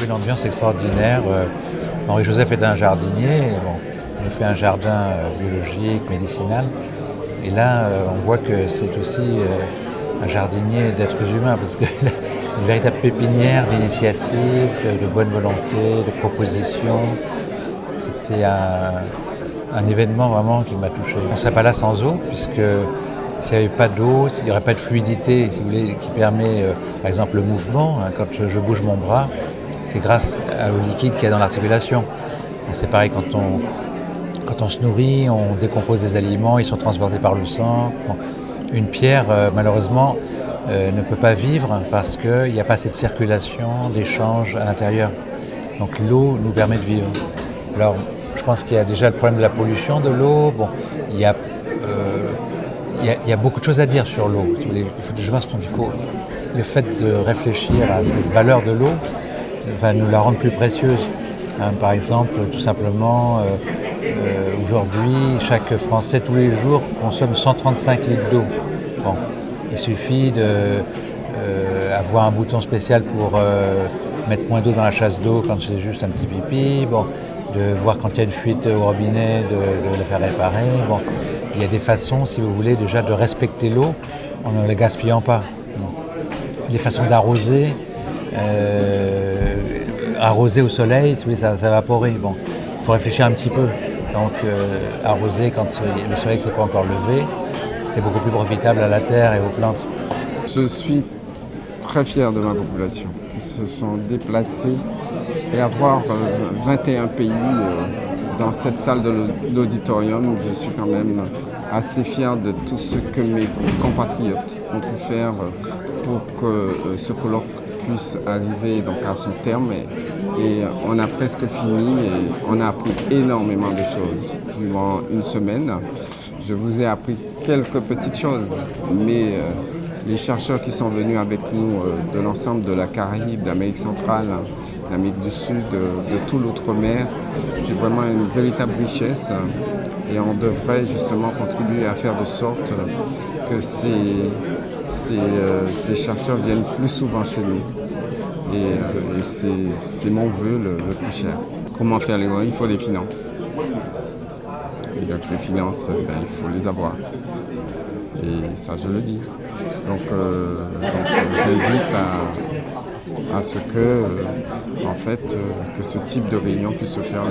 une ambiance extraordinaire. Henri-Joseph est un jardinier, et bon, il nous fait un jardin biologique, médicinal. Et là, on voit que c'est aussi un jardinier d'êtres humains, parce que une véritable pépinière d'initiatives, de bonne volonté, de propositions. C'était un événement vraiment qui m'a touché. On ne serait pas là sans eau, puisque s'il n'y avait pas d'eau, il n'y aurait pas de fluidité, si vous voulez, qui permet, par exemple, le mouvement. Quand je bouge mon bras, c'est grâce à l'eau liquide qu'il y a dans l'articulation. C'est pareil quand on se nourrit, on décompose des aliments, ils sont transportés par le sang. Bon, une pierre, malheureusement, ne peut pas vivre parce qu'il n'y a pas assez de circulation, d'échange à l'intérieur. Donc l'eau nous permet de vivre. Alors, je pense qu'il y a déjà le problème de la pollution de l'eau. Bon, il y a beaucoup de choses à dire sur l'eau. Je pense qu'il faut le fait de réfléchir à cette valeur de l'eau va nous la rendre plus précieuse. Par exemple, tout simplement, aujourd'hui, chaque Français, tous les jours, consomme 135 litres d'eau. Bon, il suffit d'avoir un bouton spécial pour mettre moins d'eau dans la chasse d'eau quand c'est juste un petit pipi. Bon, de voir quand il y a une fuite au robinet, de la faire réparer. Bon, il y a des façons, si vous voulez, déjà de respecter l'eau en ne la gaspillant pas. Des façons d'arroser. Arroser au soleil, si vous voulez, ça va s'évaporer. Bon, il faut réfléchir un petit peu. Donc, arroser quand le soleil ne s'est pas encore levé, c'est beaucoup plus profitable à la terre et aux plantes. Je suis très fier de ma population qui se sont déplacés et avoir 21 pays dans cette salle de l'auditorium. Je suis quand même assez fier de tout ce que mes compatriotes ont pu faire pour que ce colloque puisse arriver donc à son terme et on a presque fini et on a appris énormément de choses durant une semaine. Je vous ai appris quelques petites choses, mais les chercheurs qui sont venus avec nous de l'ensemble de la Caraïbe, d'Amérique centrale, d'Amérique du Sud, de tout l'outre-mer, c'est vraiment une véritable richesse et on devrait justement contribuer à faire de sorte que ces chercheurs viennent plus souvent chez nous. Et c'est mon vœu le plus cher. Comment faire les lois? Il faut des finances. Et donc les finances, il faut les avoir. Et ça, je le dis. Donc j'invite à ce que, que ce type de réunion puisse se faire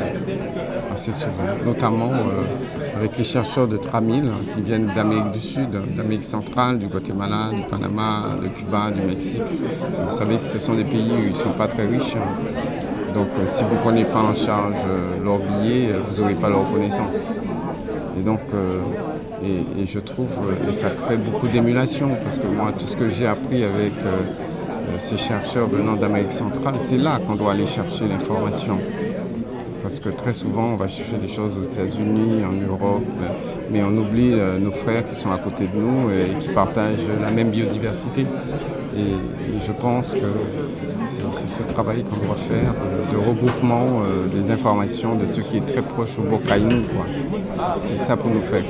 assez souvent, notamment avec les chercheurs de Tramil qui viennent d'Amérique du Sud, d'Amérique centrale, du Guatemala, du Panama, de Cuba, du Mexique. Vous savez que ce sont des pays où ils ne sont pas très riches. Donc si vous ne prenez pas en charge leur billet, vous n'aurez pas leur reconnaissance. Et donc, et je trouve, et ça crée beaucoup d'émulation, parce que moi, tout ce que j'ai appris avec ces chercheurs venant d'Amérique centrale, c'est là qu'on doit aller chercher l'information. Parce que très souvent, on va chercher des choses aux États-Unis, en Europe, mais on oublie nos frères qui sont à côté de nous et qui partagent la même biodiversité. Et je pense que c'est ce travail qu'on doit faire de regroupement des informations de ce qui est très proche au Bocaïnou. C'est ça pour nous faire.